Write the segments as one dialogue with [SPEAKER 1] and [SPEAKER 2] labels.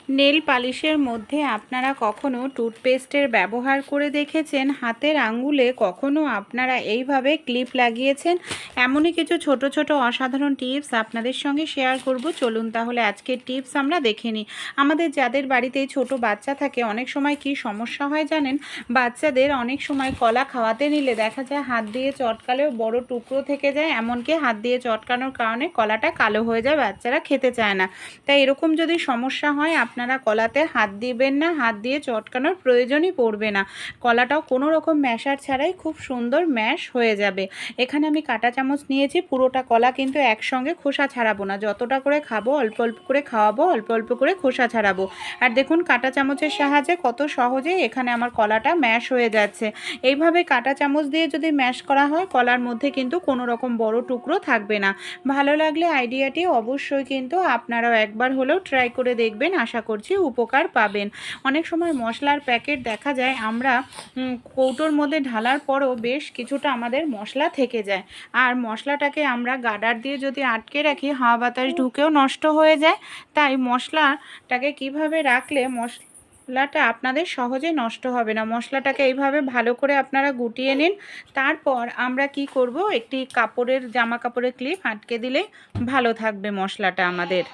[SPEAKER 1] Nail পালিশের মধ্যে আপনারা কখনো টুথপেস্টের ব্যবহার করে দেখেছেন? হাতের আঙ্গুলে কখনো আপনারা এইভাবে ক্লিপ লাগিয়েছেন? এমনই কিছু ছোট ছোট অসাধারণ টিপস আপনাদের সঙ্গে শেয়ার করব। চলুন তাহলে আজকের টিপস আমরা দেখে নিই। আমাদের যাদের বাড়িতে ছোট বাচ্চা থাকে অনেক সময় কি সমস্যা হয় জানেন? বাচ্চাদের অনেক সময় কলা খাওয়াতে নিলে দেখা যায় হাত দিয়ে চটকালেও বড় টুকরো থেকে যায়, এমনকি হাত দিয়ে চটকানোর কারণে কলাটা কালো হয়ে যায়, বাচ্চারা খেতে চায় না। তাই এরকম যদি সমস্যা হয় আপনারা কলাতে হাত দিবেন না, হাত দিয়ে চটকানোর প্রয়োজনই পড়বে না। কলাটাও কোনো রকম ম্যাশার ছাড়াই খুব সুন্দর ম্যাশ হয়ে যাবে। এখানে আমি কাঁটা চামচ নিয়েছি, পুরোটা কলা কিন্তু একসঙ্গে খোসা ছাড়াবো না, যতটা করে খাবো অল্প অল্প করে খাওয়াবো, অল্প অল্প করে খোসা ছাড়াবো। আর দেখুন কাঁটা চামচের সাহায্যে কত সহজেই এখানে আমার কলাটা ম্যাশ হয়ে যাচ্ছে। এইভাবে কাঁটা চামচ দিয়ে যদি ম্যাশ করা হয় কলার মধ্যে কিন্তু কোনো রকম বড় টুকরো থাকবে না। ভালো লাগলে আইডিয়াটি অবশ্যই কিন্তু আপনারাও একবার হলেও ট্রাই করে দেখবেন, আশা করছি উপকার পাবেন। অনেক সময় মশলার প্যাকেট দেখা যায় আমরা কৌটোর মধ্যে ঢালার পরও বেশ কিছুটা আমাদের মশলা থেকে যায়, আর মশলাটাকে আমরা গার্ডার দিয়ে যদি আটকে রাখি হাওয়া বাতাস ঢুকেও নষ্ট হয়ে যায়। তাই মশলাটাকে কিভাবে রাখলে মশলাটা আপনাদের সহজে নষ্ট হবে না, মশলাটাকে এইভাবে ভালো করে আপনারা গুটিয়ে নিন। তারপর আমরা কি করব, একটি কাপড়ের জামা কাপড়ের ক্লিপ আটকে দিলে ভালো থাকবে মশলাটা আমাদের।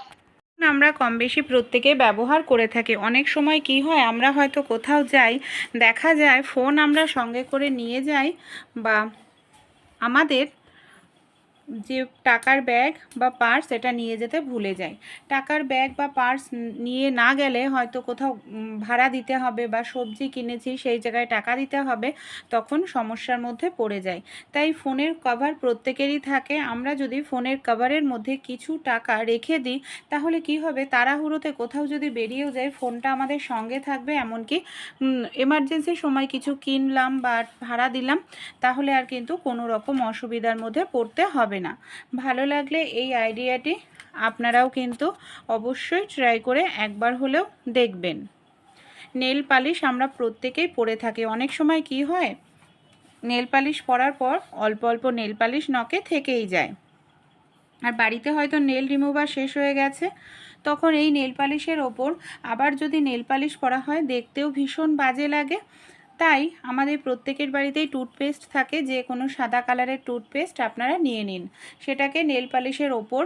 [SPEAKER 1] আমরা কম বেশি প্রত্যেকেই ব্যবহার করে থাকি। অনেক সময় কি হয়, আমরা হয়তো কোথাও যাই, দেখা যায় ফোন আমরা সঙ্গে করে নিয়ে যাই, বা আমাদের যে টাকার ব্যাগ বা পার্স এটা নিয়ে যেতে ভুলে যাই। টাকার ব্যাগ বা পার্স নিয়ে না গেলে হয়তো কোথাও ভাড়া দিতে হবে, বা সবজি কিনেছি সেই জায়গায় টাকা দিতে হবে, তখন সমস্যার মধ্যে পড়ে যাই। তাই ফোনের কভার প্রত্যেকেরই থাকে। আমরা যদি ফোনের কভারের মধ্যে কিছু টাকা রেখে দিই তাহলে কি হবে, তাড়াহুড়োতে কোথাও যদি বেরিয়েও যায় ফোনটা আমাদের সঙ্গে থাকবে। এমনকি এমার্জেন্সির সময় কিছু কিনলাম বা ভাড়া দিলাম, তাহলে আর কিন্তু কোনো রকম অসুবিধার মধ্যে পড়তে হবে না। ভালো লাগলে এই আইডিয়াটি আপনারাও কিন্তু অবশ্যই ট্রাই করে একবার হলেও দেখবেন। নেল পালিশ আমরা প্রত্যেকেই পরে থাকি। অনেক সময় কি হয়, নেল পালিশ পরার পর অল্প অল্প নেল পালিশ নখে থেকেই যায়, আর বাড়িতে হয়তো নেল রিমুভার শেষ হয়ে গেছে, তখন এই নেল পালিশের ওপর আবার যদি নেল পালিশ করা হয় দেখতেও ভীষণ বাজে লাগে। তাই আমাদের প্রত্যেকের বাড়িতেই টুথপেস্ট থাকে, যে কোনো সাদা কালারের টুথপেস্ট আপনারা নিয়ে নিন, সেটাকে নেল পালিশের ওপর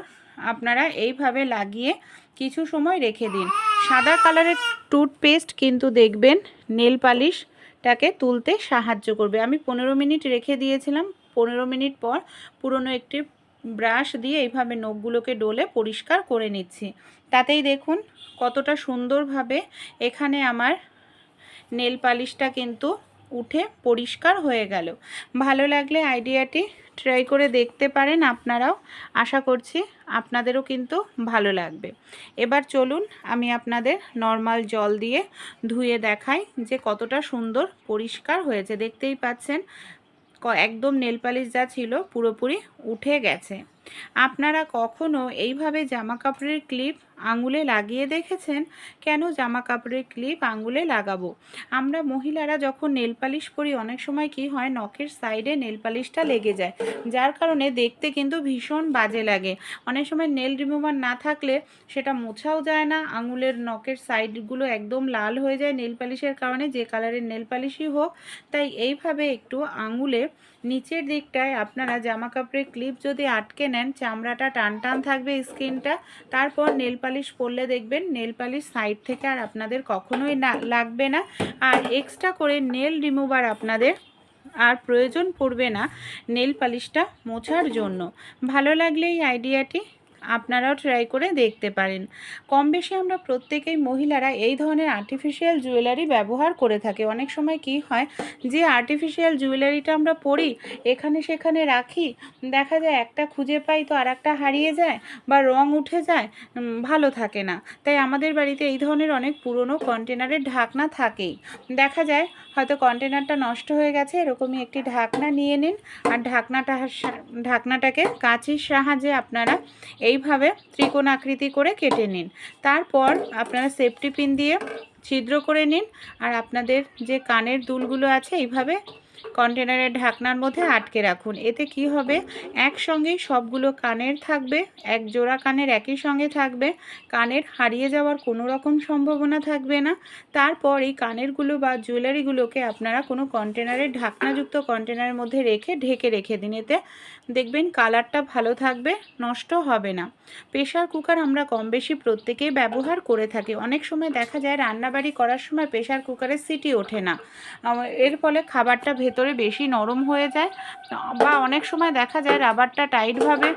[SPEAKER 1] আপনারা এইভাবে লাগিয়ে কিছু সময় রেখে দিন। সাদা কালারের টুথপেস্ট কিন্তু দেখবেন নেল পালিশটাকে তুলতে সাহায্য করবে। আমি 15 মিনিট রেখে দিয়েছিলাম, 15 মিনিট পর পুরনো একটি ব্রাশ দিয়ে এইভাবে নখগুলোকে ডলে পরিষ্কার করে নিচ্ছি। তাতেই দেখুন কতটা সুন্দরভাবে এখানে আমার নেল পালিশটা কিন্তু উঠে পরিষ্কার হয়ে গেল। ভালো লাগলে আইডিয়াটি ট্রাই করে দেখতে পারেন আপনারাও, আশা করছি আপনাদেরও কিন্তু ভালো লাগবে। এবার চলুন আমি আপনাদের নর্মাল জল দিয়ে ধুয়ে দেখাই যে কতটা সুন্দর পরিষ্কার হয়েছে। দেখতেই পাচ্ছেন একদম নেল পালিশ যা ছিল পুরোপুরি উঠে গেছে। আপনারা কখনো এইভাবে জামা কাপড়ের ক্লিপ আঙুলে লাগিয়ে দেখেছেন? কেন জামা কাপড়ের ক্লিপ আঙুলে লাগাবো? আমরা মহিলারা যখন নেল পালিশ করি অনেক সময় কি হয়, নখের সাইডে নেল পালিশটা লেগে যায়, যার কারণে দেখতে কিন্তু ভীষণ বাজে লাগে। অনেক সময় নেল রিমুভার না থাকলে সেটা মোছাও যায় না, আঙুলের নখের সাইডগুলো একদম লাল হয়ে যায় নেল পালিশের কারণে, যে কালারের নেল পালিশই হোক। তাই এইভাবে একটু আঙুলে নিচের দিকটায় আপনারা জামা কাপড়ের ক্লিপ যদি আটকে নেন, চামড়াটা টান টান থাকবে স্কিনটা, তারপর নেল পালিশ পরলে দেখবেন নেল পালিশ সাইড থেকে আর আপনাদের কখনোই লাগবে না। আর এক্সট্রা করে নেল রিমুভার আপনাদের আর প্রয়োজন পড়বে না নেল পালিশটা মোছার জন্য। ভালো লাগলে এই আইডিয়াটি আপনারাও ট্রাই করে দেখতে পারেন। কম বেশি আমরা প্রত্যেকেই মহিলারা এই ধরনের আর্টিফিশিয়াল জুয়েলারি ব্যবহার করে থাকি। অনেক সময় কি হয়, যে আর্টিফিশিয়াল জুয়েলারিটা আমরা পরি এখানে সেখানে রাখি, দেখা যায় একটা খুঁজে পাই তো আর একটা হারিয়ে যায়, বা রং উঠে যায়, ভালো থাকে না। তাই আমাদের বাড়িতে এই ধরনের অনেক পুরনো কন্টেনারের ঢাকনা থাকেই। দেখা যায় হয়তো কন্টেনারটা নষ্ট হয়ে গেছে, এরকমই একটি ঢাকনা নিয়ে নিন, আর ঢাকনাটাকে কাঁচির সাহায্যে আপনারা এইভাবে ত্রিকোণ আকৃতি করে কেটে নিন। তারপর আপনারা সেফটি পিন দিয়ে ছিদ্র করে নিন, আর আপনাদের যে কানের দুলগুলো আছে এইভাবে কন্টেনারের ঢাকনার মধ্যে আটকে রাখুন। এতে কি হবে, একসঙ্গেই সবগুলো কানের থাকবে, এক জোড়া কানের একই সঙ্গে থাকবে, কানের হারিয়ে যাওয়ার কোনো রকম সম্ভাবনা থাকবে না। তারপর এই কানেরগুলো বা জুয়েলারিগুলোকে আপনারা কোনো কন্টেনারের ঢাকনাযুক্ত কন্টেনারের মধ্যে রেখে ঢেকে রেখে দিন। এতে দেখবেন কালারটা ভালো থাকবে, নষ্ট হবে না। প্রেশার কুকার আমরা কম বেশি প্রত্যেকেই ব্যবহার করে থাকি। অনেক সময় দেখা যায় রান্নাবাড়ি করার সময় প্রেশার কুকারে সিটি ওঠে না, এর ফলে খাবারটা ভেতরে বেশি নরম হয়ে যায়, বা অনেক সময় দেখা যায় রাবারটা টাইটভাবে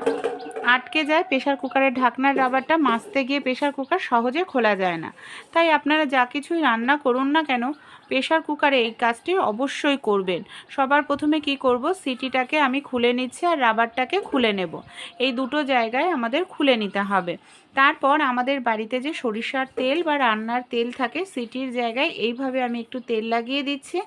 [SPEAKER 1] আটকে যায়। প্রেশার কুকারের ঢাকনার রাবারটা মাজতে গিয়ে প্রেশার কুকার সহজে খোলা যায় না। তাই আপনারা যা কিছুই রান্না করুন না কেন, প্রেশার কুকারে এই কাজটি অবশ্যই করবেন। সবার প্রথমে কি করব, সিটিটাকে আমি খুলে নিচ্ছি আর রাবারটাকে খুলে নেব। এই দুটো জায়গায় আমাদের খুলে নিতে হবে। তারপর আমাদের বাড়িতে যে সরিষার তেল বা রান্নার তেল থাকে, সিটির জায়গায় এইভাবে আমি একটু তেল লাগিয়ে দিচ্ছি,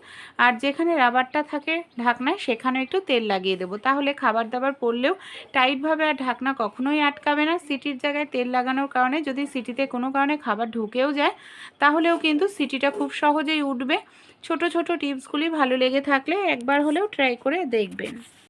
[SPEAKER 1] আর যেখানে রাবারটা থাকে ঢাকনায় সেখানে একটু তেল লাগিয়ে দেবো। তাহলে খাবার দাবার পড়লেও টাইটভাবে আর ঢাকনা কখনোই আটকাবে না। সিটির জায়গায় তেল লাগানোর কারণে যদি সিটিতে কোনো কারণে খাবার ঢুকেও যায়, তাহলেও কিন্তু সিটিটা খুব সহজেই উঠবে। ছোট ছোট টিপসগুলি ভালো লেগে থাকলে একবার হলেও ট্রাই করে দেখবেন।